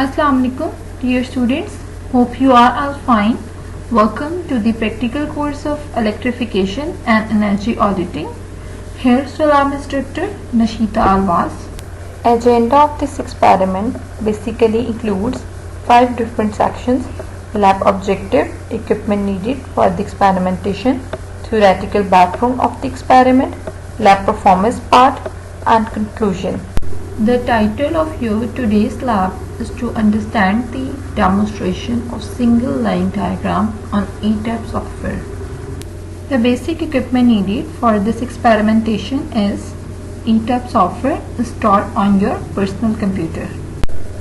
Assalamu alaikum, dear students. Hope you are all fine. Welcome to the practical course of electrification and energy auditing. Here's your lab instructor Nashita Alwas. Agenda of this experiment basically includes 5 different sections: lab objective, equipment needed for the experimentation, theoretical background of the experiment, lab performance part, and conclusion. The title of your today's lab is to understand the demonstration of single line diagram on ETAP software. The basic equipment needed for this experimentation is ETAP software installed on your personal computer.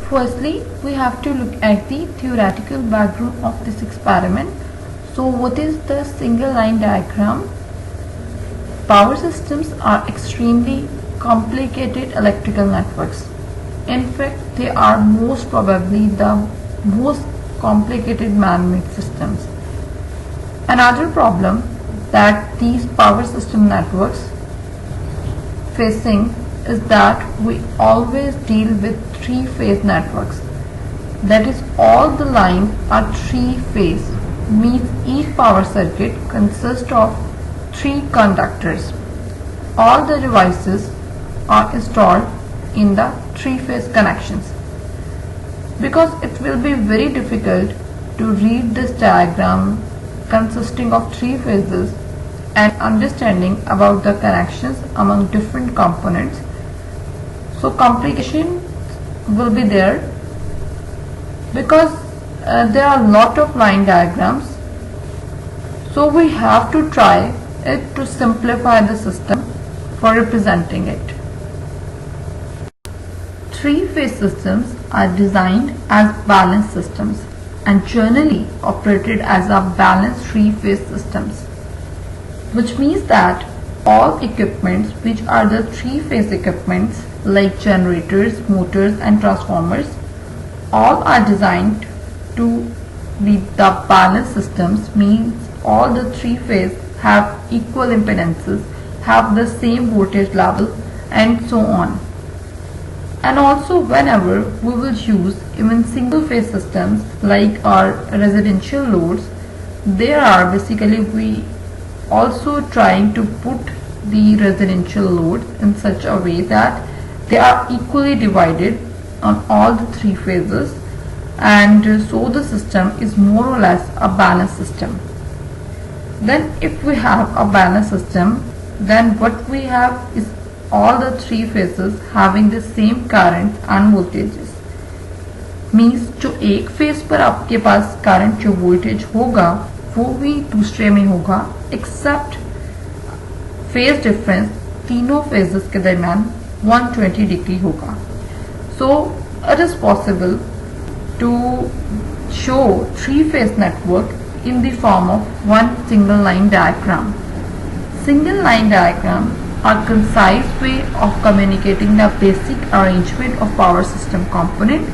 Firstly, we have to look at the theoretical background of this experiment. So what is the single line diagram? Power systems are extremely complicated electrical networks. In fact, they are most probably the most complicated man-made systems. Another problem that these power system networks facing is that we always deal with three-phase networks. That is, all the lines are three-phase, means each power circuit consists of 3 conductors. All the devices are installed in the three-phase connections. Because it will be very difficult to read this diagram consisting of 3 phases and understanding about the connections among different components, so complication will be there because there are a lot of line diagrams. So we have to try it to simplify the system for representing it. Three-phase systems are designed as balanced systems and generally operated as a balanced three-phase systems, which means that all equipments which are the three-phase equipments like generators, motors and transformers, all are designed to be the balanced systems, means all the three-phase have equal impedances, have the same voltage level and so on. And also whenever we will use even single phase systems like our residential loads, there are basically we also trying to put the residential loads in such a way that they are equally divided on all the 3 phases, and so the system is more or less a balanced system. Then if we have a balanced system, then what we have is all the 3 phases having the same current and voltages, means जो एक phase पर आपके पास current जो voltage होगा वो भी दूसरे में होगा, एक्सेप्ट फेज डिफरेंस तीनों फेजेस के दरमियान 120 डिग्री होगा. So it is possible to show 3-phase network in the form of one single line diagram. Single line diagram are concise way of communicating the basic arrangement of power system component.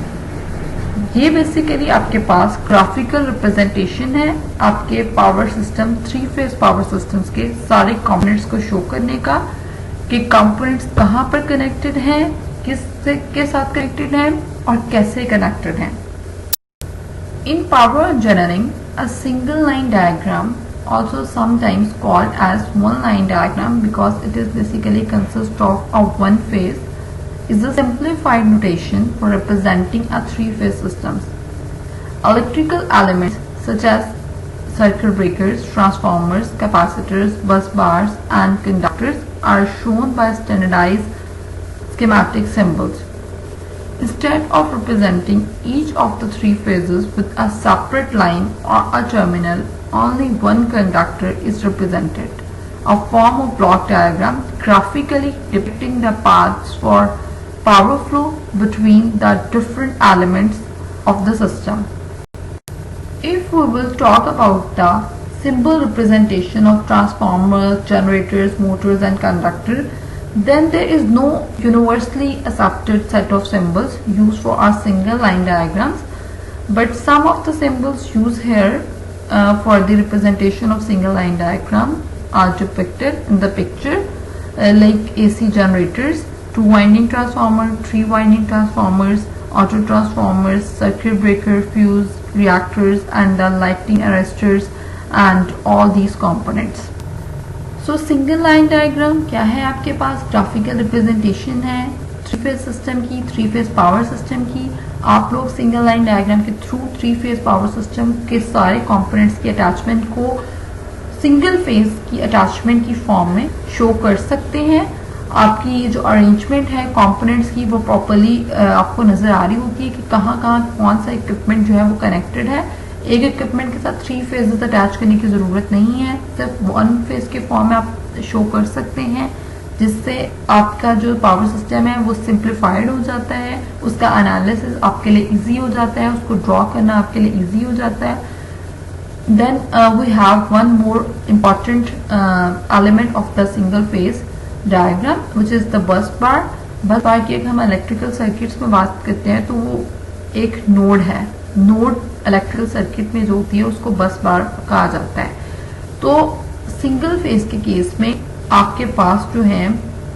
ये basically आपके पास graphical representation है आपके power system 3-phase power systems के सारे components को show करने का कि कंपोनेंट्स कहाँ पर कनेक्टेड हैं, किससे के साथ कनेक्टेड हैं और कैसे कनेक्टेड हैं. In power engineering a single line diagram, also sometimes called as one line diagram because it is basically consists of a one phase, is a simplified notation for representing a 3-phase systems. Electrical elements such as circuit breakers, transformers, capacitors, bus bars and conductors are shown by standardized schematic symbols. Instead of representing each of the 3 phases with a separate line or a terminal, only one conductor is represented, a form of block diagram graphically depicting the paths for power flow between the different elements of the system. If we will talk about the symbol representation of transformers, generators, motors and conductor, then there is no universally accepted set of symbols used for our single line diagrams, but some of the symbols used here for the representation of single line diagram are depicted in the picture, like AC generators, 2-winding transformer, 3-winding transformers, auto transformers, circuit breaker, fuse, reactors and the lighting arresters and all these components. So single line diagram क्या है आपके पास? Graphical representation है three phase system की, three phase power system की. आप लोग single line diagram के through three phase power system के सारे कंपोनेंट्स की अटैचमेंट को सिंगल फेज की अटैचमेंट की फॉर्म में शो कर सकते हैं. आपकी जो अरेंजमेंट है कंपोनेंट्स की वो प्रॉपरली आपको नजर आ रही होती है कि कहाँ कहाँ कौन सा इक्विपमेंट जो है वो कनेक्टेड है. एक इक्विपमेंट के साथ थ्री फेजेस अटैच करने की जरूरत नहीं है, सिर्फ वन फेज के फॉर्म में आप शो कर सकते हैं, जिससे आपका जो पावर सिस्टम है वो सिंप्लीफाइड हो जाता है, उसका एनालिसिस आपके लिए इजी हो जाता है, उसको ड्रॉ करना आपके लिए इजी हो जाता है. Then we have one more important element of the single phase diagram, which is the bus bar. बस बार की अगर हम इलेक्ट्रिकल सर्किट्स में बात करते हैं तो वो एक नोड है. नोड इलेक्ट्रिकल सर्किट में जो होती है उसको बस बार कहा जाता है. तो सिंगल फेज के केस में आपके पास जो है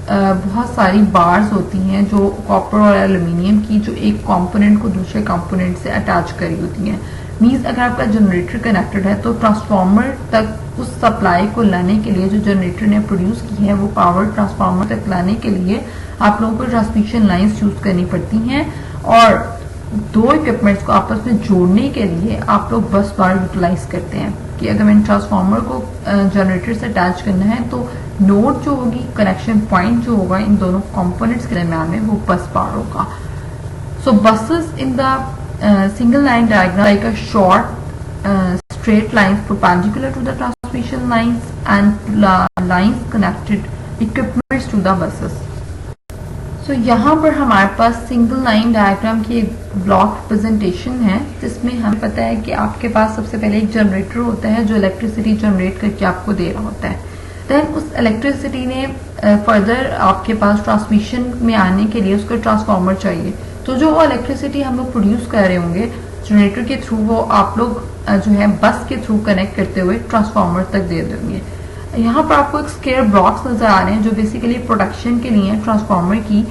बहुत सारी बार्स होती हैं जो कॉपर और एल्यूमिनियम की, जो एक कंपोनेंट को दूसरे कंपोनेंट से अटैच करी होती हैं. मीन्स अगर आपका जनरेटर कनेक्टेड है तो ट्रांसफार्मर तक उस सप्लाई को लाने के लिए जो जनरेटर ने प्रोड्यूस की है वो पावर ट्रांसफार्मर तक लाने के लिए आप लोगों को ट्रांसमिशन लाइंस यूज करनी पड़ती हैं. और दो इक्विपमेंट्स को आपस में जोड़ने के लिए आप लोग बस बार यूटिलाइज करते हैं कि अगर मैंने ट्रांसफार्मर को जनरेटर से अटैच करना है तो नोड जो होगी, कनेक्शन पॉइंट जो होगा इन दोनों कंपोनेंट्स के दरमियान में वो बस बार होगा. So buses in the single line diagram like a short straight lines perpendicular to the transmission lines and lines connected equipments to the buses. So यहाँ पर हमारे पास सिंगल लाइन डायग्राम की एक ब्लॉक रिप्रेजेंटेशन है जिसमें हमें पता है कि आपके पास सबसे पहले एक जनरेटर होता है जो इलेक्ट्रिसिटी जनरेट करके आपको दे रहा होता है. देन उस इलेक्ट्रिसिटी ने फर्दर आपके पास ट्रांसमिशन में आने के लिए उसको ट्रांसफार्मर चाहिए. तो जो इलेक्ट्रिसिटी हम लोग प्रोड्यूस कर रहे होंगे जनरेटर के थ्रू वो आप लोग जो है बस के थ्रू कनेक्ट करते हुए ट्रांसफार्मर तक दे देंगे. यहाँ पर आपको एक स्क्वायर ब्लॉक्स नजर आ रहे हैं जो बेसिकली प्रोटेक्शन के लिए ट्रांसफार्मर की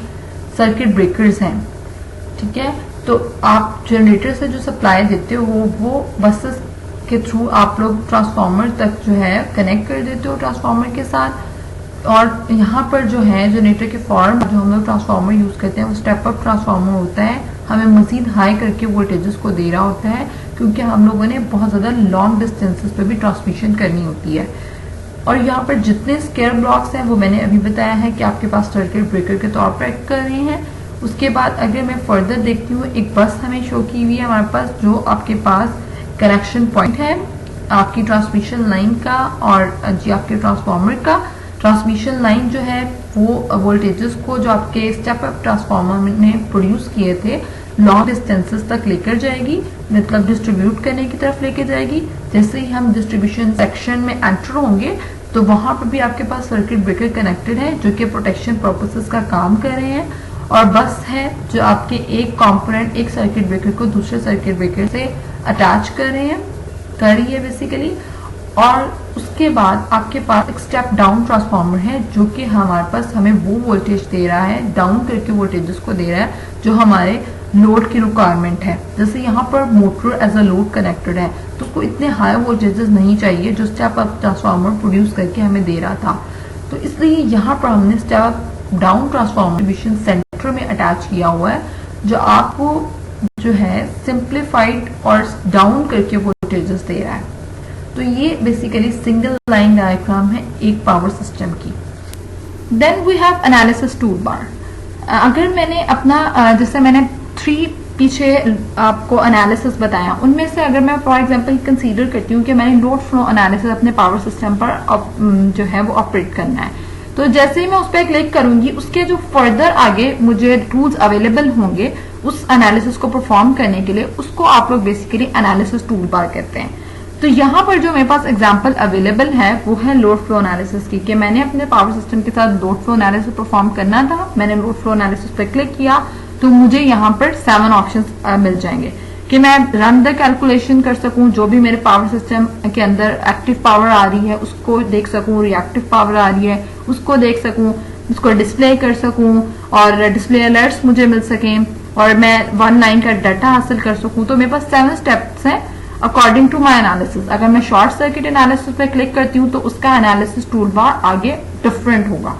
सर्किट ब्रेकर्स हैं. ठीक है, तो आप जनरेटर से जो सप्लाई देते हो वो बसेस के थ्रू आप लोग ट्रांसफार्मर तक जो है कनेक्ट कर देते हो ट्रांसफार्मर के साथ. और यहाँ पर जो है जनरेटर के फॉर्म जो हम लोग ट्रांसफार्मर यूज करते हैं वो स्टेप अप ट्रांसफार्मर होता है. हमें मजीद हाई करके वोल्टेजेस को दे रहा होता है क्योंकि हम लोगों ने बहुत ज्यादा लॉन्ग डिस्टेंसेस पे भी ट्रांसमिशन करनी होती है. और यहाँ पर जितने स्क्वायर ब्लॉक्स हैं वो मैंने अभी बताया है कि आपके पास सर्किट ब्रेकर के तौर पर एक्ट कर रहे हैं. उसके बाद अगर मैं फर्दर देखती हूँ एक बस हमें शो की हुई है हमारे पास जो आपके पास कनेक्शन पॉइंट है आपकी ट्रांसमिशन लाइन का और जी आपके ट्रांसफार्मर का. ट्रांसमिशन लाइन जो है वो वोल्टेजेस को जो आपके स्टेप अप ट्रांसफार्मर ने प्रोड्यूस किए थे लॉन्ग डिस्टेंसेस तक लेकर जाएगी, मतलब डिस्ट्रीब्यूट करने की तरफ लेकर जाएगी. जैसे ही हम डिस्ट्रीब्यूशन सेक्शन में एंटर होंगे तो वहां पर भी आपके पास सर्किट ब्रेकर कनेक्टेड है जो कि प्रोटेक्शन पर्पसेस का काम कर रहे हैं. और बस है जो आपके एक कंपोनेंट एक सर्किट ब्रेकर को दूसरे सर्किट ब्रेकर से अटैच कर रही है बेसिकली. और उसके बाद आपके पास एक स्टेप डाउन ट्रांसफार्मर है जो कि हमारे पास हमें वो वोल्टेज दे रहा है, डाउन करके वोल्टेजेस को दे रहा है जो हमारे लोड की रिक्वायरमेंट है. जैसे यहाँ पर motor as a load connected है तो उसको इतने हाई वोल्टेजेस नहीं चाहिए जो स्टेप अप ट्रांसफार्मर प्रोड्यूस करके हमें दे रहा था. तो इसलिए यहाँ पर हमने step down transformer distribution centre में अटैच किया हुआ है जो आपको जो है सिंप्लीफाइड और डाउन करके वोल्टेजेस दे रहा है. तो ये बेसिकली सिंगल लाइन डायग्राम है एक पावर सिस्टम की. Then we have analysis tool bar. अगर मैंने अपना जैसे मैंने 3 पीछे आपको एनालिसिस बताया उनमें से अगर मैं फॉर एग्जांपल कंसीडर करती हूँ कि मैंने लोड फ्लो एनालिसिस अपने पावर सिस्टम पर जो है वो ऑपरेट करना है तो जैसे ही मैं उस पर क्लिक करूंगी उसके जो फर्दर आगे मुझे टूल्स अवेलेबल होंगे उस एनालिसिस को परफॉर्म करने के लिए उसको आप लोग बेसिकली एनालिसिस टूल बार कहते हैं. तो यहाँ पर जो मेरे पास एग्जांपल अवेलेबल है वो है लोड फ्लो एनालिसिस की कि मैंने अपने पावर सिस्टम के साथ लोड फ्लो एनालिसिस परफॉर्म करना था. मैंने लोड फ्लो एनालिसिस पर क्लिक किया तो मुझे यहाँ पर 7 ऑप्शंस मिल जाएंगे कि मैं रन द कैलकुलेशन कर सकूं, जो भी मेरे पावर सिस्टम के अंदर एक्टिव पावर आ रही है उसको देख सकूं, रिएक्टिव पावर आ रही है उसको देख सकूं, उसको डिस्प्ले कर सकूं और डिस्प्ले अलर्ट्स मुझे मिल सकें. और मैं 1 लाइन का डाटा हासिल कर सकूं, तो मेरे पास 7 स्टेप्स हैं अकॉर्डिंग टू माई एनालिसिस। अगर मैं शॉर्ट सर्किट एनालिसिस पे क्लिक करती हूँ तो उसका एनालिसिस टूल बार आगे डिफरेंट होगा।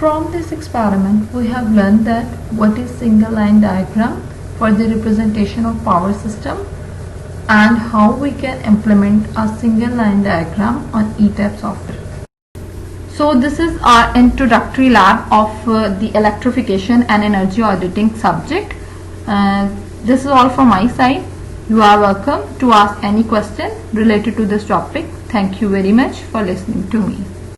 From this experiment, we have learned that what is single line diagram for the representation of power system and how we can implement a single line diagram on ETAP software. So this is our introductory lab of the electrification and energy auditing subject. This is all from my side. You are welcome to ask any question related to this topic. Thank you very much for listening to me.